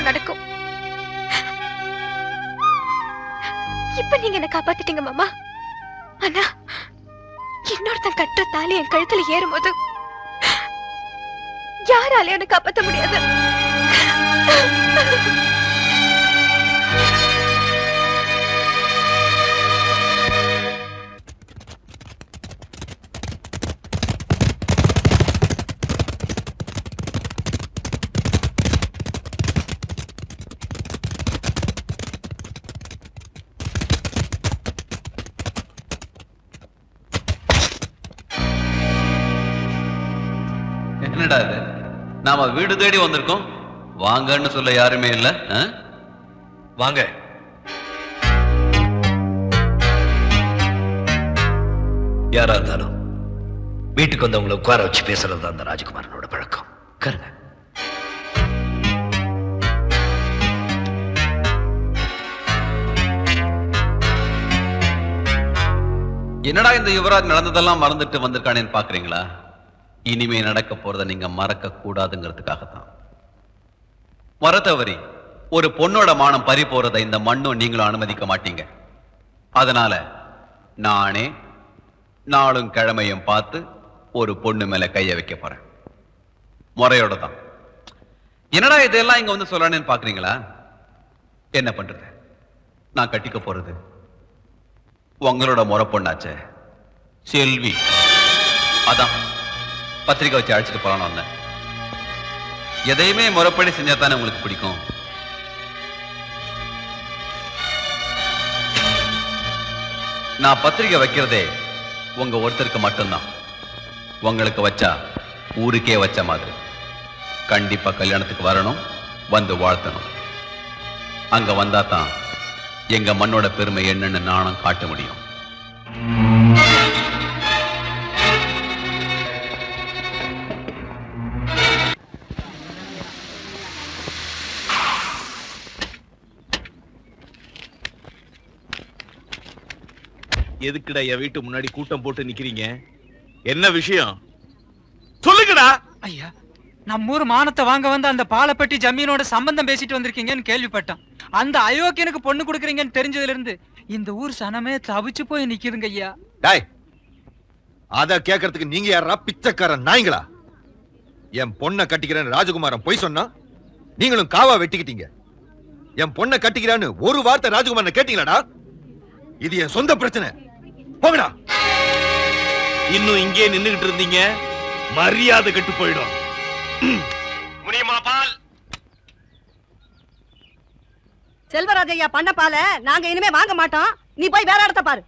நடக்கும். இப்ப நீங்க என்ன காப்பாத்திட்டீங்க மாமா. ஆனா இன்னொருத்தன் கட்டுற தாலி என் கழுத்துல ஏறும்போது யாராலையும் என்ன காப்பாற்ற முடியாது. என்னடா இது, நாம வீடு தேடி வந்திருக்கோம், வாங்கன்னு சொல்ல யாருமே இல்ல. வாங்க. யாரா இருந்தாலும் வீட்டுக்கு வந்தவங்களை உட்கார வச்சு பேசுறது தான் அந்த ராஜகுமாரனோட பழக்கம். கருங்க. என்னடா இந்த யுவராஜ் நடந்ததெல்லாம் மறந்துட்டு வந்திருக்கானேன்னு பாக்குறீங்களா? இனிமே நடக்க போறத நீங்க மறக்க கூடாதுங்கிறதுக்காகத்தான். மறத்தவரி ஒரு பொண்ணோட மானம் பறி போறதை இந்த மண்ணும் நீங்களும் அனுமதிக்க மாட்டீங்க. அதனால நானே நாளும் கிழமையும் பார்த்து ஒரு பொண்ணு மேல கைய வைக்க போறேன், முறையோட தான். என்னடா இதெல்லாம் இங்க வந்து சொல்லணும்னு பாக்குறீங்களா? என்ன பண்றது, நான் கட்டிக்க போறது உங்களோட முறை பொண்ணாச்சே, செல்வி. அதான் பத்திரிக்கை வச்சு அழைச்சிட்டு போறான்னு வந்தேன். எதையுமே முறைப்படி செஞ்சா தானே உங்களுக்கு பிடிக்கும். நான் பத்திரிக்கை வைக்கிறதே உங்க ஒருத்தருக்கு மட்டும்தான். உங்களுக்கு வச்சா ஊருக்கே வச்ச மாதிரி. கண்டிப்பா கல்யாணத்துக்கு வரணும், வந்து வாழ்த்தணும். அங்க வந்தா தான் எங்க மண்ணோட பெருமை என்னன்னு நானும் காட்ட முடியும். எதுக்குடா என் வீட்டு முன்னாடி கூட்டம் போட்டு நிக்கிறீங்க? என்ன விஷயம் சொல்லுங்கடா. ஐயா, நம்ம ஊர் மானத்தை வாங்க வந்து அந்த பாலப்பட்டி ஜமீனோட சம்பந்தம் பேசிட்டு வந்திருக்கீங்கன்னு கேள்விப்பட்டோம். அந்த அயோக்கியனுக்கு பொண்ணு கொடுக்குறீங்கன்னு தெரிஞ்சதுல இருந்து இந்த ஊர் சனமே தவிச்சு போய் நிக்குதுங்க ஐயா. டாய், அத கேக்குறதுக்கு நீங்க யாரா பிச்சைக்காரன் நாய்ங்களா? என் பொண்ணை கட்டிக்கிறேன்னு ராஜகுமாரன் பொய் சொன்னா நீங்களும் காவா வெட்டிக்கிட்டீங்க. என் பொண்ணை கட்டிக்கிறான்னு ஒரு வார்த்தை ராஜகுமாரன் கேட்டீங்களாடா? இது என் சொந்த பிரச்சனை. போங்கடா. இன்னும் இங்கே நின்னுகிட்டு இருந்தீங்க, மரியாதை கெட்டு போயிடும். முனியம்மா பால். செல்வராஜையா பண்ண பால நாங்க இனிமே வாங்க மாட்டோம். நீ போய் வேற இடத்த பாரு.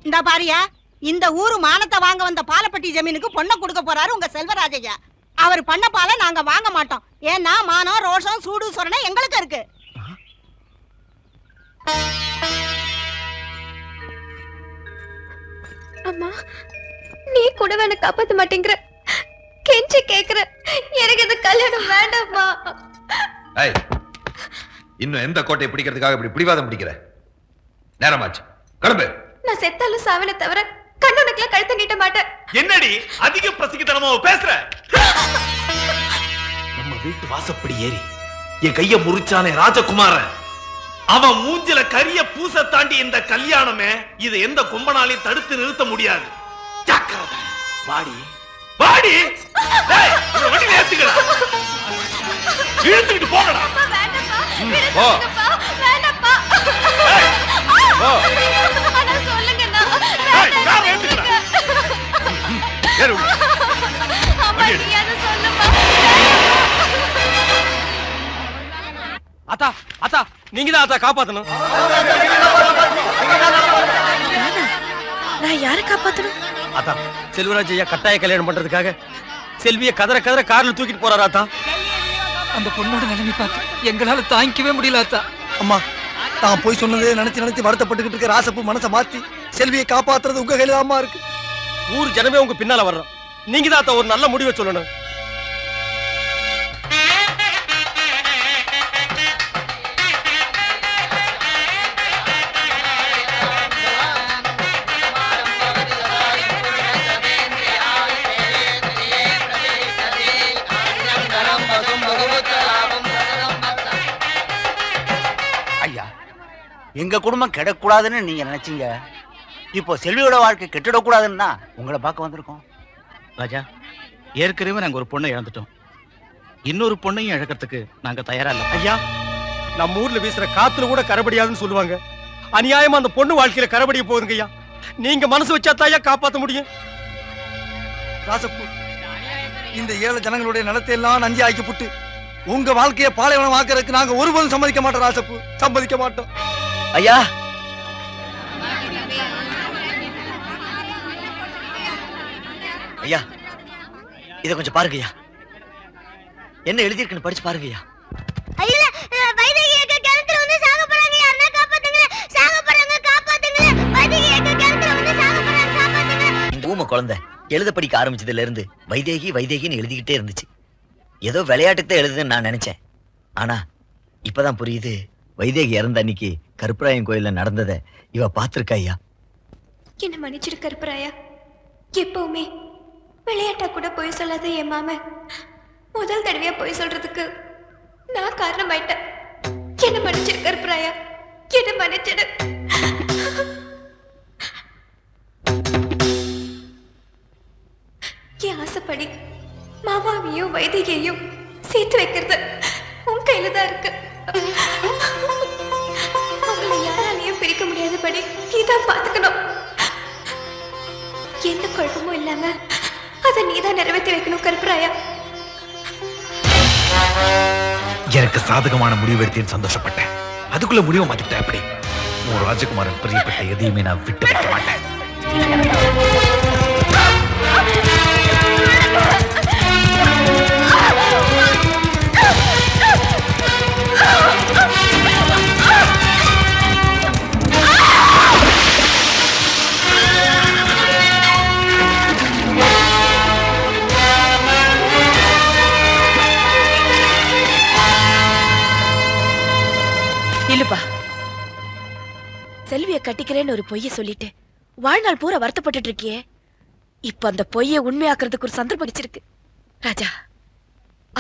இந்த பாரியா, இந்த ஊரு மானத்தை வாங்க வந்த பாலப்பட்டி ஜமீனுக்கு பொண்ணை கொடுக்க போறாரு உங்க செல்வராஜையா. அவர் பண்ண பால நாங்க வாங்க மாட்டோம். ஏன்னா மானம், ரோஷம், சூடு சொரணை எங்களுக்கு இருக்கு. அம்மா, நீ கூட என்ன காப்பாத்த மாட்டேங்கிற, கெஞ்சி கேக்குற. எனக்கு இந்த கல்யாணம் வேண்டாம்மா. ஏய், இன்னும் எந்த கோட்டையை பிடிக்கிறதுக்காக இப்படி பிடிவாதம் பிடிக்கிற? நேரமாச்சு, கிளம்பு. நான் செத்தாலும் சாவனை தவிர கண்ணுனக்குலாம் கழுத்த நீட்ட மாட்டேன். என்னடி அதிக பிரசிக்கத்தனமா பேசுற? நம்ம வீட்டு வாசப்படி ஏறி என் கைய முறிச்சானே ராஜகுமாரன், அவன் மூஞ்சில கரிய பூச தாண்டி இந்த கல்யாணமே இது எந்த கொம்பனாலையும் தடுத்து நிறுத்த முடியாது. ஜாக்கிரதை. வாடி வாடி. டேய், இந்த வண்டி ஏத்துக்கடா. இழுத்துக்கிட்டு போங்கடா. போ. வேண்டாப்பா. ஏய், போ. அண்ணா சொல்லுங்கண்ணா. ஏய், கார் ஏத்துக்கடா. ஏறு உள்ள. அம்மா, நீ அதை சொல்லுப்பா. அத்தா, அத்தா, நீங்க தான் அத்தா காப்பாத்தணும். நான் யாரை காப்பாத்தணும்? அத்தா, செல்வராஜ் ஐயா கட்டாய கல்யாணம் பண்றதுக்காக செல்விய கதற கதற கார்ல தூக்கிட்டு போறாரா அத்தா. அந்த பொண்ணோட நிலைமை பார்த்து எங்களால தாங்கிக்கவே முடியல அத்தா. அம்மா, தான் போய் சொன்னதே நினைச்சு வருத்தப்பட்டுக்கிட்டு இருக்க ராசப்பு மனசை மாத்தி செல்வியை காப்பாத்துறது உங்க கையில தான்மா இருக்கு. ஊர் ஜனமே உங்க பின்னால வர்றோம். நீங்க தான் அத்தா ஒரு நல்ல முடிவை சொல்லணும். ஐயா, எங்க குடும்பம் கெடக்கூடாதுன்னு நீங்க நினைச்சீங்க. இப்போ செல்வியோட வாழ்க்கை கெட்டிடக்கூடாதுன்னா உங்களை பார்க்க வந்திருக்கோம். ராஜா, ஏற்கனவே நாங்க ஒரு பொண்ணை இழந்துட்டோம். இன்னொரு பொண்ணையும் இழக்கிறதுக்கு நாங்க தயாரா இல்ல. ஐயா, நம்ம ஊர்ல வீசுற காத்துல கூட கரபடியாதுன்னு சொல்லுவாங்க. அநியாயமா அந்த பொண்ணு வாழ்க்கையில கரபடிய போகுதுங்க ஐயா. நீங்க மனசு வச்சா தாயா காப்பாத்த முடியும். ராசப்பு, இந்த ஏழை ஜனங்களுடைய நிலத்தை எல்லாம் நஞ்சி ஆக்கிப்புட்டு உங்க வாழ்க்கையை பாலைவனம் ஆக்கிறதுக்கு நாங்க ஒருபோதும் சம்மதிக்க மாட்டோம். ராசப்பு, சம்மதிக்க மாட்டோம். ஐயா, ஐயா, இத கொஞ்சம் பாருங்க ஐயா. என்ன எழுதியிருக்குன்னு படிச்சு பாருங்க ஐயா. ஊம குழந்தை எழுத படிக்க ஆரம்பிச்சதுல இருந்து வைதேகி வைதேகின்னு எழுதிக்கிட்டே இருந்துச்சு. ஏதோ விளையாட்டுக்கு தான் எழுதுன்னு நான் நினைச்சேன். ஆனா இப்பதான் புரியுது, வைதேகி இறந்த அன்னைக்கு கருப்பராயன் கோயில்ல நடந்ததை இவ பாத்திருக்கா ஐயா. என்ன மன்னிச்சிடு கருப்பராயா. எப்பவுமே விளையாட்டா கூட போய் சொல்லாத என் மாமன் முதல் தடவையா போய் சொல்றதுக்கு நான் காரணமாயிட்டேன். என்ன மன்னிச்சிடு கருப்பராயா, என்ன மன்னிச்சிடு. என் ஆசைப்படி மாமாவையும் வைதிகையும் சேர்த்து வைக்கிறது உன் கையில தான் இருக்கு. அவங்களை யாராலையும் பிரிக்க முடியாதபடி நீதான் பாத்துக்கணும். எந்த குழப்பமும் இல்லாம அதை நீதான் நிறைவேற்றி வைக்கணும் கருப்பராயா. எனக்கு சாதகமான முடிவு எடுத்தேன்னு சந்தோஷப்பட்டேன். அதுக்குள்ள முடிவை மாத்திட்டேன். எப்படி உன் ராஜகுமாரன் பிரியப்பட்ட எதையுமே நான் விட்டு வைக்க மாட்டேன். இல்லப்பா, செல்விய கட்டிக்கிறேன்னு ஒரு பொய்ய சொல்லிட்டு வாழ்நாள் பூரா வருத்தப்பட்டு இருக்கியே. இப்ப அந்த பொய்ய உண்மையாக்குறதுக்கு ஒரு சந்தர்ப்பம் கிடைச்சிருக்கு. ராஜா,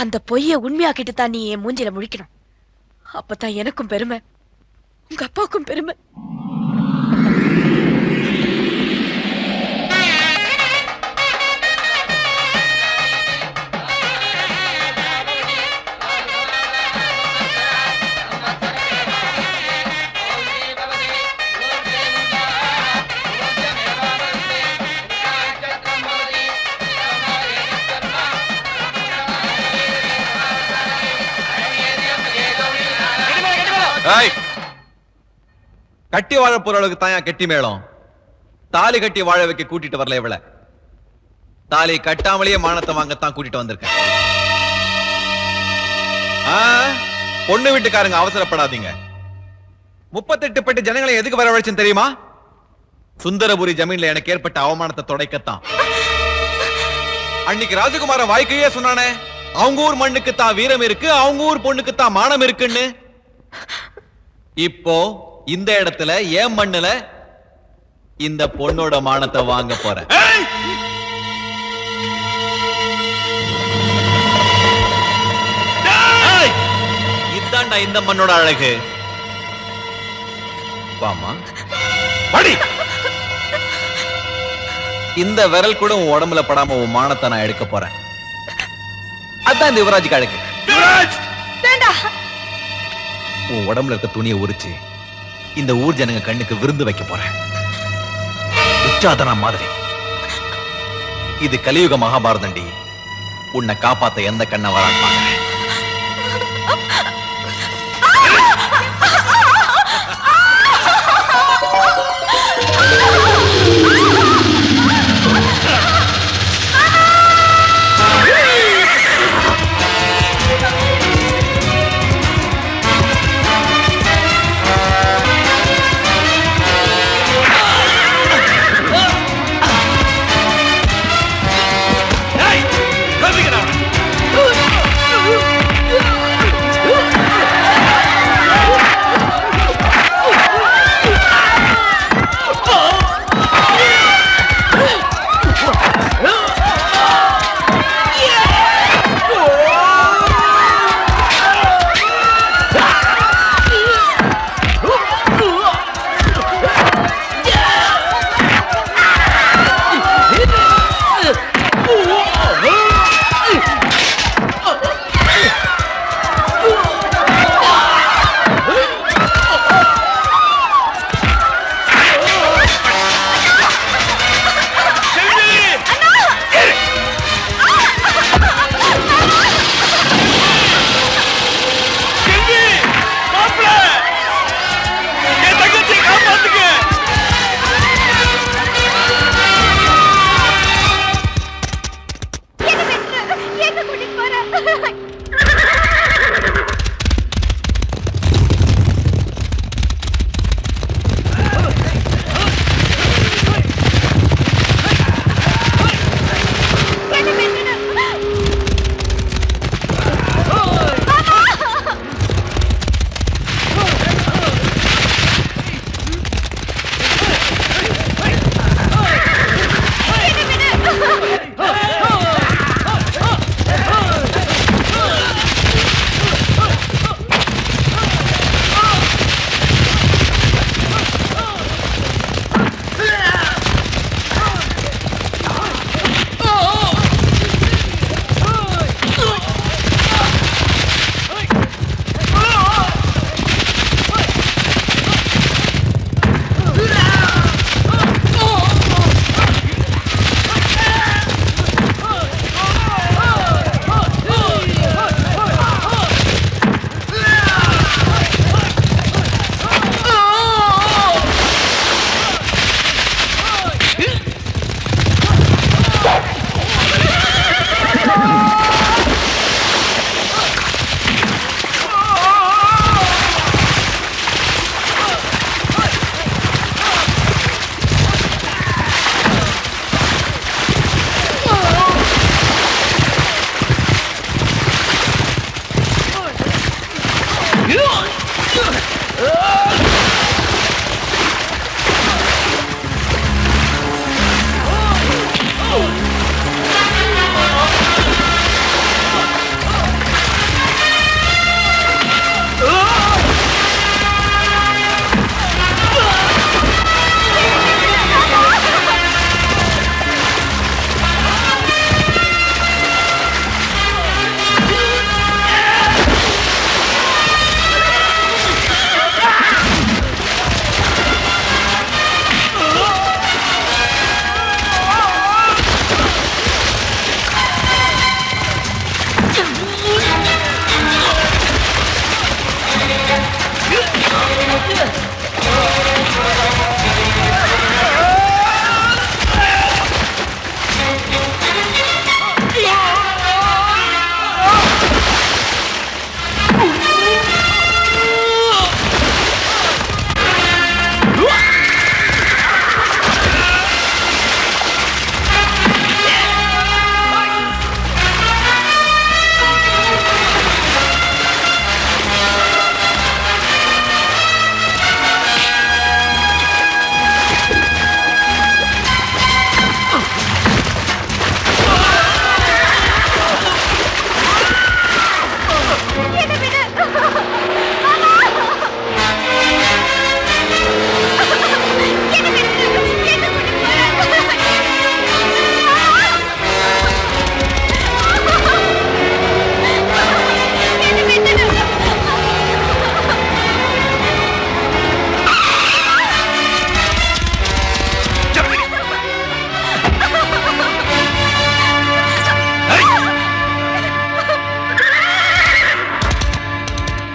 அந்த பொய்ய உண்மையாக்கிட்டு தான் நீ என் மூஞ்சில முழிக்கணும். அப்பதான் எனக்கும் பெருமை, உங்க அப்பாவுக்கும் பெருமை. கட்டி வாழ போற அளவுக்கு தாயா கெட்டி மேளம். தாலி கட்டி வாழ வைக்க கூட்டிட்டு வரல இவள. தாலி கட்டாமலேயே மானத்தை வாங்கத்தான் கூட்டிட்டு வந்திருக்கேன். பொண்ணு வீட்டுக்காரங்க அவசரப்படாதீங்க. 38 பெட்டு ஜனங்களை எதுக்கு வரவழைச்சுன்னு தெரியுமா? சுந்தரபுரி ஜமீன்ல எனக்கு ஏற்பட்ட அவமானத்தை துடைக்கத்தான். அன்னைக்கு ராஜகுமார வாய்க்கையே சொன்னானே, அவங்க ஊர் மண்ணுக்கு தான் வீரம் இருக்கு, அவங்க ஊர் பொண்ணுக்கு தான் மானம் இருக்குன்னு. இப்போ இந்த இடத்துல ஏன் மண்ணுல இந்த பொண்ணோட மானத்தை வாங்க போறேன். இதாண்டா இந்த மண்ணோட அழகு. வாமா படி. இந்த விரல் கூட உன் உடம்புல படாம உன் மானத்தை நான் எடுக்க போறேன். அதான் இந்த யுவராஜுக்கு அழகு. உன் உடம்புல இருக்க துணியை உரிச்சு இந்த ஊர் ஜனங்க கண்ணுக்கு விருந்து வைக்க போறேன். உச்சாதனா மாதிரி. இது கலியுக மகாபாரதண்டி. உன்னை காப்பாத்த எந்த கண்ண வரான்னு பாக்குறேன்.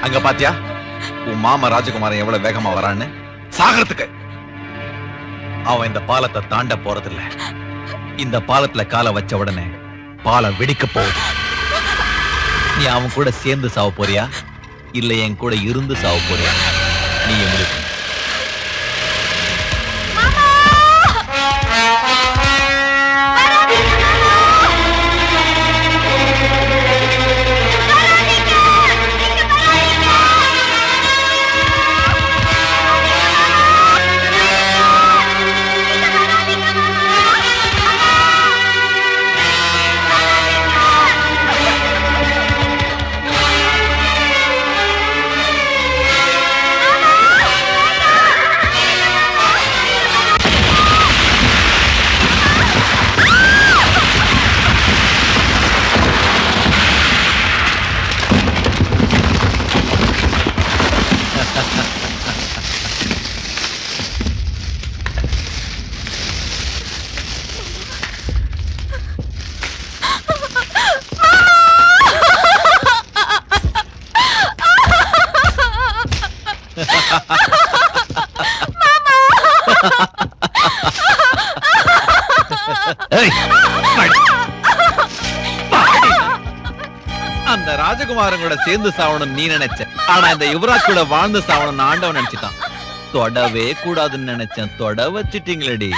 அங்க பாத்தியா உன் மாமா ராஜகுமாரன் எவ்வளவு வேகமா வரான்னு? சாகறதுக்கு அவன் இந்த பாலத்தை தாண்ட போறதில்ல. இந்த பாலத்துல காலை வச்ச உடனே பாலம் வெடிக்க போகுது. நீ அவன் கூட சேர்ந்து சாவ போறியா இல்ல என் கூட இருந்து சாவ போறியா? நீ முடிவு. ஏய், அந்த ராஜகுமாரன் கூட சேர்ந்து சாவணும் நீ நினைச்ச, ஆனா இந்த யுவராஜ் கூட வாழ்ந்து சாவணும் ஆண்டவன் நினைச்சிட்டான். தொடவே கூடாதுன்னு நினைச்சேன், தொட வச்சிட்டீங்களடி.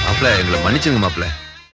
மாப்பிள்ள எங்களை மன்னிச்சுங்க மாப்பிள்ள.